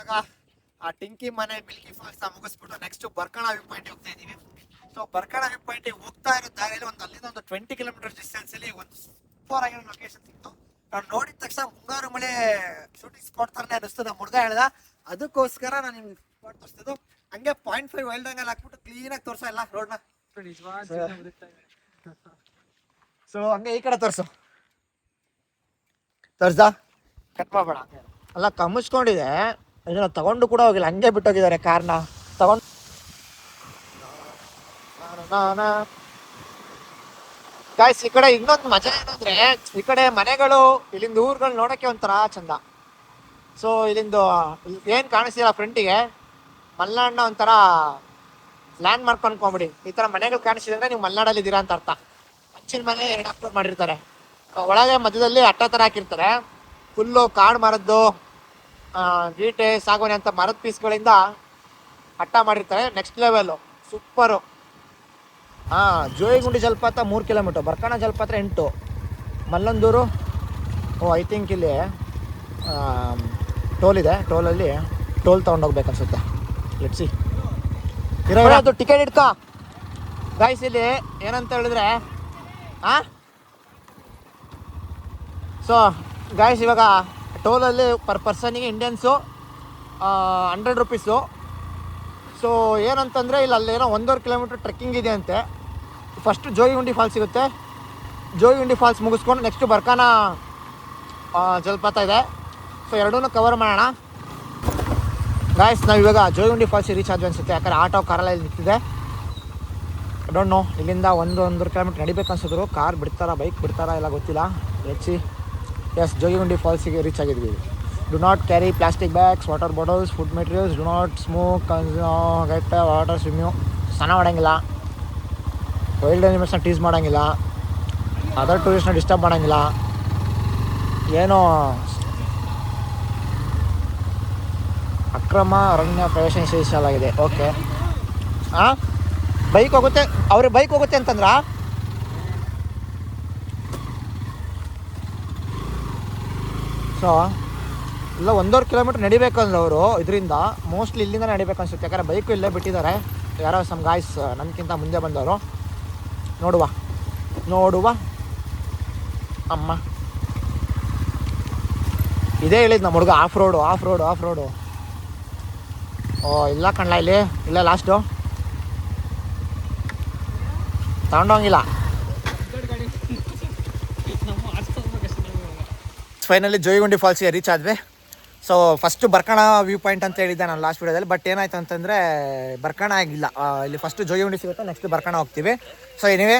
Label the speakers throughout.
Speaker 1: ಇವಾಗ ಆ ಟಿಂಕಿ ಮನೆ ಮಿಲ್ಕಿ ಫಾಲ್ಸ್ ಮುಗಿಸ್ಬಿಟ್ಟು ನೆಕ್ಸ್ಟ್ ಬರ್ಕಣ ವ್ಯೂ ಪಾಯಿಂಟ್ ಹೋಗ್ತಾ ಇದೀವಿ. ಸೊ ಬರ್ಕಣ ವ್ಯೂ ಪಾಯಿಂಟ್ ಹೋಗ್ತಾ ಇರೋ ದಾರಿಯಲ್ಲಿ ಅಲ್ಲಿಂದ ಒಂದು 20 ಕಿಲೋಮೀಟರ್ ಡಿಸ್ಟೆನ್ಸ್ ಅಲ್ಲಿ ಒಂದು ಸೂಪರ್ ಆಗಿರೋ ಲೊಕೇಶನ್ ಸಿಕ್ತು. ನಾವು ನೋಡಿದ ತಕ್ಷಣ ಮುಂಗಾರು ಮಳೆ ಶೂಟಿಂಗ್ ಸ್ಪಾಟ್ ತರನೇ ಅನಿಸ್ತು. ನಮ್ಮ ಹುಡುಗ ಹೇಳ್ದ, ಅದಕ್ಕೋಸ್ಕರ ನಾನು ನಿಮ್ಗೆ ಸ್ಪಾಟ್ ತೋರಿಸ್ತಿದ್ದು. ಹಂಗೆ 0.5 ವೈಲ್ಡ್ ಆಂಗಲ್ ಹಾಕ್ಬಿಟ್ಟು ಕ್ಲೀನ್ ಆಗಿ ತೋರ್ಸೋ ಎಲ್ಲ ರೋಡ್ನ. ಸೊ ಹಂಗೆ ಈ ಕಡೆ ತೋರ್ಸ ಕಟ್ ಮಾಡ್ಬೇಡ. ಅಲ್ಲ ಕಮ್ಮಿಸ್ಕೊಂಡಿದೆ, ಇದನ್ನ ತಗೊಂಡು ಕೂಡ ಹೋಗಿಲ್ಲ, ಹಂಗೆ ಬಿಟ್ಟೋಗಿದ್ದಾರೆ ಕಾರ್ನ ತಗೊಂಡು. ಗಾಯ್ಸ್ ಈ ಕಡೆ ಇನ್ನೊಂದು ಮಜಾ ಏನಂದ್ರೆ, ಈ ಕಡೆ ಮನೆಗಳು ಇಲ್ಲಿಂದ ಊರುಗಳು ನೋಡಕ್ಕೆ ಒಂಥರ ಚಂದ. ಸೊ ಇಲ್ಲಿಂದ ಏನ್ ಕಾಣಿಸ್ತಿಲ್ಲ ಫ್ರಂಟಿಗೆ, ಮಲೆನಾಡಿನ ಒಂಥರ ಲ್ಯಾಂಡ್ ಮಾರ್ಕ್ ಅನ್ಕೊಂಬಿಡಿ. ಈ ತರ ಮನೆಗಳು ಕಾಣಿಸ್ತಿದೆ ಅಂದ್ರೆ ನೀವು ಮಲೆನಾಡಲ್ಲಿ ಇದ್ದೀರಾ ಅಂತ ಅರ್ಥ. ಹಚ್ಚಿನ ಮನೆ 2 ಅಪ್ಲೋಡ್ ಮಾಡಿರ್ತಾರೆ, ಒಳಗೆ ಮಧ್ಯದಲ್ಲಿ ಅಟ್ಟ ತರ ಹಾಕಿರ್ತಾರೆ. ಫುಲ್ಲು ಕಾಡು ಮರದ್ದು ಗೀಟೆ ಸಾಗುವನೆ ಅಂತ ಮರದ ಪೀಸ್ಗಳಿಂದ ಅಟ್ಟ ಮಾಡಿರ್ತಾರೆ. Next level super. ಜೋಯಿಗುಂಡಿ ಜಲಪಾತ 3 ಕಿಲೋಮೀಟರ್, ಬರ್ಕಣ ಜಲಪಾತ 8, ಮಲ್ಲಂದೂರು ಐ ಥಿಂಕ್ ಇಲ್ಲಿ ಟೋಲ್ ಇದೆ. ಟೋಲಲ್ಲಿ ಟೋಲ್ ತೊಗೊಂಡೋಗ್ಬೇಕು ಅನ್ಸುತ್ತೆ. ಲೆಟ್ಸಿ ಇರೋದು ಟಿಕೆಟ್ ಇಟ್ಕೋ ಗಾಯ್ಸ್. ಇಲ್ಲಿ ಏನಂತ ಹೇಳಿದ್ರೆ ಸೊ ಗಾಯ್ಸ್ ಇವಾಗ ಟೋಲಲ್ಲಿ ಪರ್ ಪರ್ಸನಿಗೆ ಇಂಡಿಯನ್ಸು 100 ರೂಪೀಸು. ಸೊ ಏನಂತಂದರೆ ಇಲ್ಲಿ ಅಲ್ಲೇನೋ 1.5 ಕಿಲೋಮೀಟ್ರ್ ಟ್ರೆಕ್ಕಿಂಗ್ ಇದೆ ಅಂತೆ. ಫಸ್ಟು ಜೋಗಿಗುಂಡಿ ಫಾಲ್ಸ್ ಸಿಗುತ್ತೆ, ಜೋಗಿಗುಂಡಿ ಫಾಲ್ಸ್ ಮುಗಿಸ್ಕೊಂಡು ನೆಕ್ಸ್ಟು ಬರ್ಕಾನ ಜಲಪಾತ ಇದೆ. ಸೊ ಎರಡೂ ಕವರ್ ಮಾಡೋಣ ಗಾಯ್ಸ್. ನಾವು ಇವಾಗ ಜೋಗಿಗುಂಡಿ ಫಾಲ್ಸಿಗೆ ರೀಚ್ ಆದ್ವಿ ಅನಿಸುತ್ತೆ, ಯಾಕಂದರೆ ಆಟೋ ಕಾರೆಲ್ಲ ಇಲ್ಲಿ ನಿಂತಿದೆ. ಡೋಂಟ್ ನೋ, ಇಲ್ಲಿಂದ 1.5 ಕಿಲೋಮೀಟ್ರ್ ನಡಿಬೇಕು ಅನ್ಸಿದ್ರು. ಕಾರ್ ಬಿಡ್ತಾರಾ ಬೈಕ್ ಬಿಡ್ತಾರಾ ಎಲ್ಲ ಗೊತ್ತಿಲ್ಲ. ಹೆಚ್ಚಿ ಎಸ್ ಜೋಗಿಗುಂಡಿ ಫಾಲ್ಸಿಗೆ ರೀಚ್ ಆಗಿದ್ವಿ. Do not carry plastic bags, water bottles, food materials, do not smoke, get water swimming. ಸ್ನಾನ ಮಾಡೋಂಗಿಲ್ಲ, ವೈಲ್ಡ್ ಅನಿಮಲ್ಸ್ನ ಟೀಸ್ ಮಾಡೋಂಗಿಲ್ಲ, ಅದರ್ ಟೂರಿಸ್ಟ್ನ ಡಿಸ್ಟರ್ಬ್ ಮಾಡೋಂಗಿಲ್ಲ. ಏನೋ ಅಕ್ರಮ ಅರಣ್ಯ ಪ್ರವೇಶ ನಿಷೇಧಿಸಲಾಗಿದೆ. ಓಕೆ ಬೈಕ್ ಹೋಗುತ್ತೆ, ಅವ್ರಿಗೆ ಬೈಕ್ ಹೋಗುತ್ತೆ ಅಂತಂದ್ರ. ಸೊ ಇಲ್ಲ 1.5 ಕಿಲೋಮೀಟ್ರ್ ನಡಿಬೇಕಂದ್ರೆ ಅವರು ಇದರಿಂದ ಮೋಸ್ಟ್ಲಿ ಇಲ್ಲಿಂದ ನಡಿಬೇಕು ಅನ್ಸುತ್ತೆ, ಯಾಕಂದರೆ ಬೈಕು ಇಲ್ಲೇ ಬಿಟ್ಟಿದ್ದಾರೆ. ಯಾರೋ ಸಮ್ ಗಾಯ್ಸ್ ನನ್ಗಿಂತ ಮುಂದೆ ಬಂದವರು. ನೋಡುವ ಅಮ್ಮ, ಇದೇ ಹೇಳಿದ್ದು ನಮ್ಮ ಹುಡುಗ, ಆಫ್ ರೋಡು. ಓ ಇಲ್ಲ ಕಣ್ಲ, ಇಲ್ಲ ಲಾಸ್ಟು ತಗೊಂಡೋಗಿಲ್ಲ. ಫೈನಲಿ ಜೋಗಿಗುಂಡಿ ಫಾಲ್ಸ್ಗೆ ರೀಚ್ ಆದ್ವಿ. ಸೊ ಫಸ್ಟು ಬರ್ಕಣ ವ್ಯೂ ಪಾಯಿಂಟ್ ಅಂತ ಹೇಳಿದ್ದೆ ನಾನು ಲಾಸ್ಟ್ ವೀಡಿಯೋದಲ್ಲಿ. ಬಟ್ ಏನಾಯ್ತು ಅಂತಂದರೆ ಬರ್ಕಣ ಆಗಿಲ್ಲ, ಇಲ್ಲಿ ಫಸ್ಟು ಜೋಗಿಗುಂಡಿ ಸಿಗುತ್ತೆ, ನೆಕ್ಸ್ಟ್ ಬರ್ಕಣ ಹೋಗ್ತೀವಿ. ಸೊ ಏನಿವೆ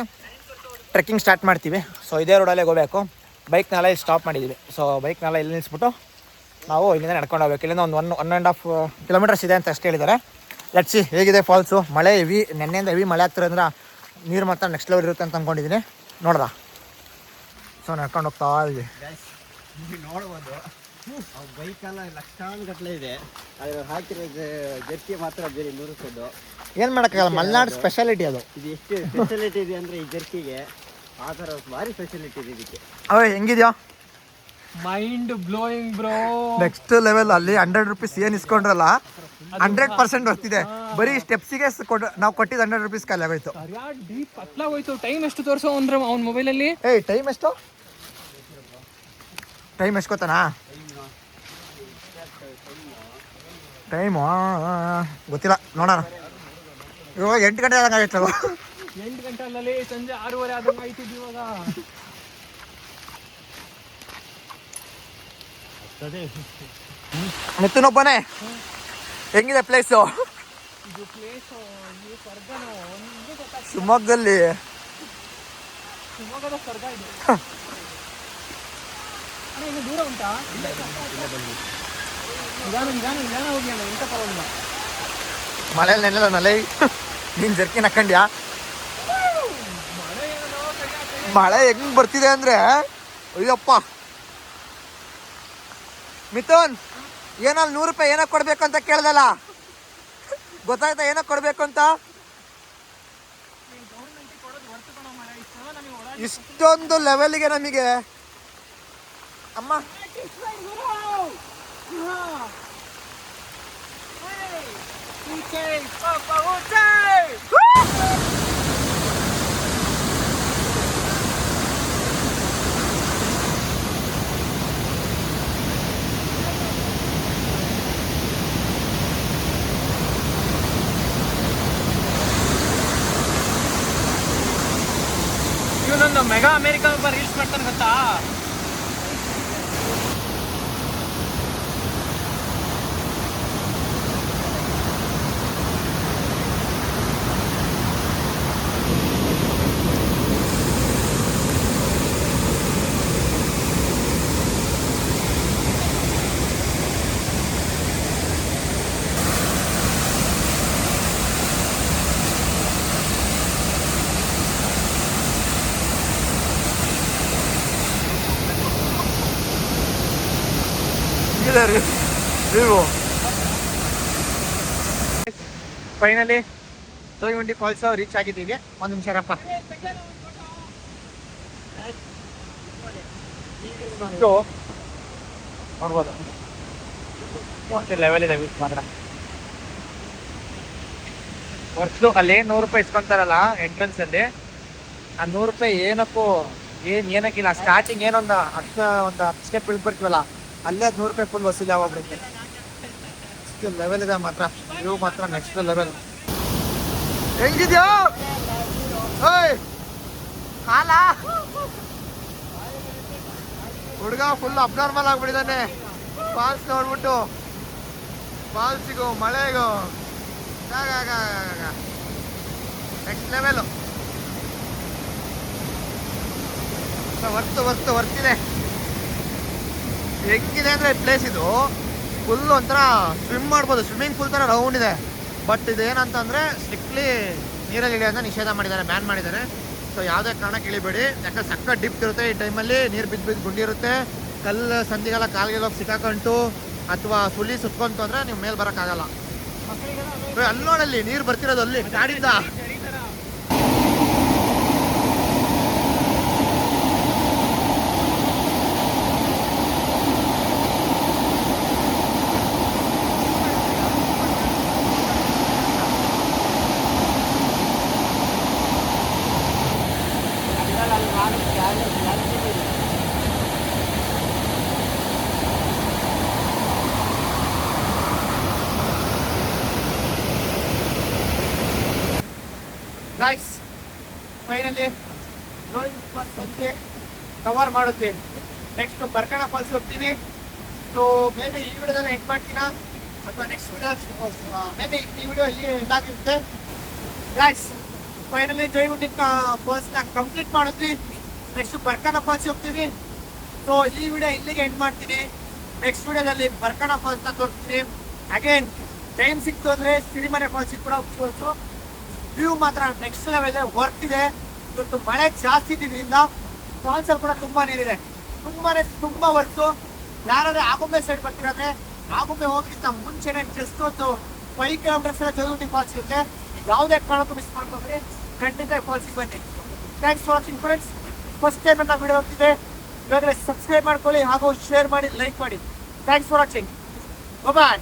Speaker 1: ಟ್ರೆಕ್ಕಿಂಗ್ ಸ್ಟಾರ್ಟ್ ಮಾಡ್ತೀವಿ. ಸೊ ಇದೇ ರೋಡಲ್ಲೇ ಹೋಗಬೇಕು. ಬೈಕ್ನೆಲ್ಲ ಇಲ್ಲಿ ಸ್ಟಾಪ್ ಮಾಡಿದ್ದೀವಿ. ಸೊ ಬೈಕ್ನೆಲ್ಲ ಇಲ್ಲಿ ನಿಲ್ಲಿಸ್ಬಿಟ್ಟು ನಾವು ಇಲ್ಲಿಂದ ನಡ್ಕೊಂಡು ಹೋಗ್ಬೇಕು. ಇಲ್ಲಿಂದ ಒಂದು 1.5 ಕಿಲೋಮೀಟರ್ಸ್ ಇದೆ ಅಂತ ಅಷ್ಟೇ ಹೇಳಿದ್ದಾರೆ. ಲೆಟ್ಸಿ ಹೇಗಿದೆ ಫಾಲ್ಸು. ಮಳೆ ಹೆವಿ, ನೆನ್ನೆಯಿಂದ ಹೆವಿ ಮಳೆ ಆಗ್ತಿರೋದ್ರೆ ನೀರು ಮಾತ್ರ ನೆಕ್ಸ್ಟ್ ಲೆವೆಲ್ ಇರುತ್ತೆ ಅಂತ ಅಂದ್ಕೊಂಡಿದ್ದೀನಿ. ನೋಡ್ದ. ಸೊ ನಡ್ಕೊಂಡು ಹೋಗ್ತಾ ಇದ್ವಿ.
Speaker 2: ನೋಡ್ಬೋದು ಬೈಕೆಲ್ಲ ಲಕ್ಷಾನುಗಟ್ಟಲೆ ಇದೆ, ಅದ್ರ ಹಾಕಿರೋ ಜರ್ಕಿ ಮಾತ್ರ ಬೇರೆ 100 ರೂಪಾಯಿದು.
Speaker 1: ಏನು ಮಾಡೋಕ್ಕಾಗಲ್ಲ, ಮಲೆನಾಡು ಸ್ಪೆಷಾಲಿಟಿ ಅದು.
Speaker 2: ಇದು ಎಷ್ಟು ಸ್ಪೆಷಾಲಿಟಿ ಇದೆ ಅಂದರೆ ಈ ಜರ್ಕಿಗೆ ಆ ಥರ ಭಾರಿ ಸ್ಪೆಷಾಲಿಟಿ ಇದೆ ಇದಕ್ಕೆ.
Speaker 1: ಹೆಂಗಿದ್ಯಾ?
Speaker 3: Mind blowing bro.
Speaker 1: Next level. ಅಲ್ಲಿ 100 ರೂಪೀಸ್ ಏನು ಇಸ್ಕೊಂಡ್ರಲ್ಲ 100% ಬರ್ತಿದೆ. ಬರೀ ಸ್ಟೆಪ್ಸಿಗೆ ನಾವು ಕೊಟ್ಟಿದ್ದು 100 ರೂಪೀಸ್ ಖಾಲಿ ಆಗೋಯ್ತು.
Speaker 3: ಡೀಪ್ ಹೋಯ್ತು. ಟೈಮ್ ಎಷ್ಟು ತೋರಿಸೋ ಅಂದ್ರೆ ಅವ್ನ ಮೊಬೈಲಲ್ಲಿ.
Speaker 1: ಟೈಮ್ ಎಷ್ಟು ಗೊತ್ತಾನಾ? ಟೈಮು ಗೊತ್ತಿಲ್ಲ, ನೋಡೋಣ. ಇವಾಗ 8 ಗಂಟೆ ಆದಂಗಾಗೈತಲ್ಲ.
Speaker 3: 8 ಗಂಟೆ ಅಲ್ಲಲ್ಲಿ ಸಂಜೆ 6:30 ಆದಂಗೆ ಆಯ್ತಿದ್ದು ಇವಾಗ.
Speaker 1: ಮಿಥುನೊಬ್ಬನೇ ಹೆಂಗಿದೆ ಪ್ಲೇಸು?
Speaker 3: ಇದು ಪ್ಲೇಸು ಸ್ವರ್ಗನೋ ಒಂದು ಗೊತ್ತಾಗ್ತದೆ.
Speaker 1: ಶಿವಮೊಗ್ಗದ
Speaker 3: ಸ್ವರ್ಗ ಇದು. ಇನ್ನು ದೂರ ಉಂಟಾ? ನಿಧಾನ ಹೋಗಿ ಅಣ್ಣ, ಎಂತ ಪರವಾಗಿಲ್ಲ.
Speaker 1: ಮಳೆಯಲ್ಲಿ ನೆನೆಲ್ಲ ನಲೆ. ನೀನು ಜರ್ಕಿನ್ ಹಾಕೊಂಡ್ಯಾ? ಮಳೆ ಹೆಂಗ್ ಬರ್ತಿದೆ ಅಂದ್ರೆ ಅಯ್ಯಪ್ಪ. ಮಿಥುನ್, ಏನಲ್ಲಿ 100 ರೂಪಾಯಿ ಏನಕ್ಕೆ ಕೊಡ್ಬೇಕು ಅಂತ ಕೇಳ್ದಲ್ಲ, ಗೊತ್ತಾಯ್ತಾ ಏನಕ್ಕೆ ಕೊಡ್ಬೇಕು ಅಂತ? ಇಷ್ಟೊಂದು ಲೆವೆಲ್ಗೆ ನಮಗೆ ಅಮ್ಮ
Speaker 3: ಇವನೊಂದು ಮೆಗಾ ಅಮೆರಿಕಾ ಒಬ್ಬ ರೀಲ್ಸ್ ಮಾಡ್ತಾನೆ ಗೊತ್ತಾ?
Speaker 1: ಫೈನಲಿ ತೋಯಿಗುಂಡಿ ಫಾಲ್ಸ್ ರೀಚ್ ಆಗಿದ್ದೀವಿ. ಒಂದು ನಿಮಿಷ ರಪ್ಪ. ನೋಡ್ಬೋದು ಲೆವೆಲ್ ಇದೆ ಮಾತ್ರ. ವರ್ಷದ್ದು ಅಲ್ಲಿ 100 ರೂಪಾಯಿ ಇಸ್ಕೊಂತಾರಲ್ಲ ಎಂಟ್ರೆನ್ಸ್ ಅಲ್ಲಿ, ಆ 100 ರೂಪಾಯಿ ಏನಕ್ಕಿಲ್ಲ. ಸ್ಟಾರ್ಟಿಂಗ್ ಏನೊಂದು ಒಂದು 10 ಸ್ಟೆಪ್ ಇಳ್ಬಿಡ್ತೀವಲ್ಲ, ಅಲ್ಲೇ 100 ರೂಪಾಯಿ ಫುಲ್ ವಸೂಲಿ ಆಗೋಗ್ಬಿಡುತ್ತೆ. ಲೆವೆಲ್ ಇದೆ ಮಾತ್ರ, ಇವು ಮಾತ್ರ ನೆಕ್ಸ್ಟ್ ಲೆವೆಲ್. ಹೆಂಗಿದ್ಯೋ ಕಾಲ ಹುಡುಗ ಫುಲ್ ಅಬ್ನಾರ್ಮಲ್ ಆಗ್ಬಿಟ್ಟಿದ್ದಾನೆ. ಫಾಲ್ಸ್ ನೋಡ್ಬಿಟ್ಟು ಫಾಲ್ಸಿಗೂ ಮಳೆಗೂ ನೆಕ್ಸ್ಟ್ ಲೆವೆಲ್. ವರ್ತಿದೆ. ಹೆಂಗಿದೆ ಅಂದ್ರೆ ಪ್ಲೇಸ್ ಇದು ಫುಲ್ ಒಂಥರ ಸ್ವಿಮ್ ಮಾಡ್ಬೋದು, ಸ್ವಿಮ್ಮಿಂಗ್ ಪೂಲ್ ಥರ ರೌಂಡ್ ಇದೆ. ಬಟ್ ಇದೇನಂತಂದರೆ ಸ್ಟ್ರಿಕ್ಟ್ಲಿ ನೀರಲ್ಲಿ ಇಳಿಯೋದನ್ನ ನಿಷೇಧ ಮಾಡಿದ್ದಾರೆ, ಬ್ಯಾನ್ ಮಾಡಿದ್ದಾರೆ. ಸೊ ಯಾವುದೇ ಕಾರಣಕ್ಕೆ ಇಳಿಬೇಡಿ, ಯಾಕಂದ್ರೆ ಸಕ್ಕ ಡಿಪ್ ಇರುತ್ತೆ. ಈ ಟೈಮಲ್ಲಿ ನೀರು ಬಿದ್ದು ಗುಂಡಿ ಇರುತ್ತೆ. ಕಲ್ಲು ಸಂದಿಗೆಲ್ಲ ಕಾಲಿಗೆ ಹೋಗಿ ಸಿಕ್ಕಾಕೊಂತು ಅಥವಾ ಸುಳಿ ಸುತ್ಕೊಂತು ಅಂದರೆ ನೀವು ಮೇಲೆ ಬರೋಕ್ಕಾಗಲ್ಲ. ಅಲ್ಲಿ ನೋಡಲ್ಲಿ ನೀರು ಬರ್ತಿರೋದು, ಅಲ್ಲಿ ಗಾಡಿಯಿಂದ. ಗೈಸ್ ಫೈನಲಿ ಕವರ್ ಮಾಡುತ್ತೆ. ನೆಕ್ಸ್ಟ್ ಬರ್ಕಣ ಫಾಲ್ಸ್ ಹೋಗ್ತೀನಿ. ಸೊ ಮೇಬಿ ಈ ವಿಡಿಯೋದಲ್ಲಿ ಎಂಡ್ ಮಾಡ್ತೀನ ಅಥವಾ ನೆಕ್ಸ್ಟ್ ವಿಡಿಯೋ ಮೇಬಿ ಈ ವಿಡಿಯೋ ಇಲ್ಲಿ ಎಂಡ್ ಆಗಿರುತ್ತೆ. ಗೈಸ್ ಫೈನಲಿ ಜೈಗುಂಡಿ ಫಾಲ್ಸ್ನ ಕಂಪ್ಲೀಟ್ ಮಾಡಿದ್ವಿ. ನೆಕ್ಸ್ಟ್ ಬರ್ಕಣ ಫಾಲ್ಸ್ ಹೋಗ್ತೀವಿ. ಸೊ ಈ ವಿಡಿಯೋ ಇಲ್ಲಿಗೆ ಎಂಡ್ ಮಾಡ್ತೀನಿ. ನೆಕ್ಸ್ಟ್ ವಿಡಿಯೋದಲ್ಲಿ ಬರ್ಕಣ ಫಾಲ್ಸ್ನ ತೋರಿಸ್ತೀನಿ. ಅಗೇನ್ ಟೈಮ್ ಸಿಕ್ತು ಅಂದರೆ ಸಿರಿಮನೆ ಫಾಲ್ಸಿಗೆ ಕೂಡ ಹೋಗ್ಬೋದು. ವ್ಯೂ ಮಾತ್ರ ನೆಕ್ಸ್ಟ್ ಲೆವೆಲ್ ವರ್ಕ್ ಇದೆ. ಇವತ್ತು ಮಳೆ ಜಾಸ್ತಿ ಇದ್ದಿದ್ದರಿಂದ ಫಾಲ್ಸ್ ಅಲ್ಲಿ ಕೂಡ ತುಂಬಾ ನೀರಿದೆ, ತುಂಬಾ ವರ್ಕು. ಯಾರಾದ್ರೆ ಆಗುಂಬೆ ಸೈಡ್ ಬರ್ತಿರಾದ್ರೆ ಆಗುಂಬೆ ಹೋಗಿಂತ ಮುಂಚೆನೆ ಜಸ್ಟ್ ಒಂದು 5 ಕಿಲೋಮೀಟರ್ಸ್ ಜೈಗುಂಡಿ ಫಾಲ್ಸ್ ಇರುತ್ತೆ. ಯಾವುದೇ ಕಾರಣಕ್ಕೂ ಮಿಸ್ ಮಾಡ್ಕೊಂಡ್ರೆ ಖಂಡಿತ ಫಾಲ್ಸಿಗೆ ಬನ್ನಿ. Thanks for watching friends. First time ನನ್ನ ವಿಡಿಯೋ ಹೋಗ್ತಿದೆ, ಇವಾಗಲೇ ಸಬ್ಸ್ಕ್ರೈಬ್ ಮಾಡ್ಕೊಳ್ಳಿ ಹಾಗೂ ಶೇರ್ ಮಾಡಿ, ಲೈಕ್ ಮಾಡಿ. Thanks for watching. ಬಾಯ್.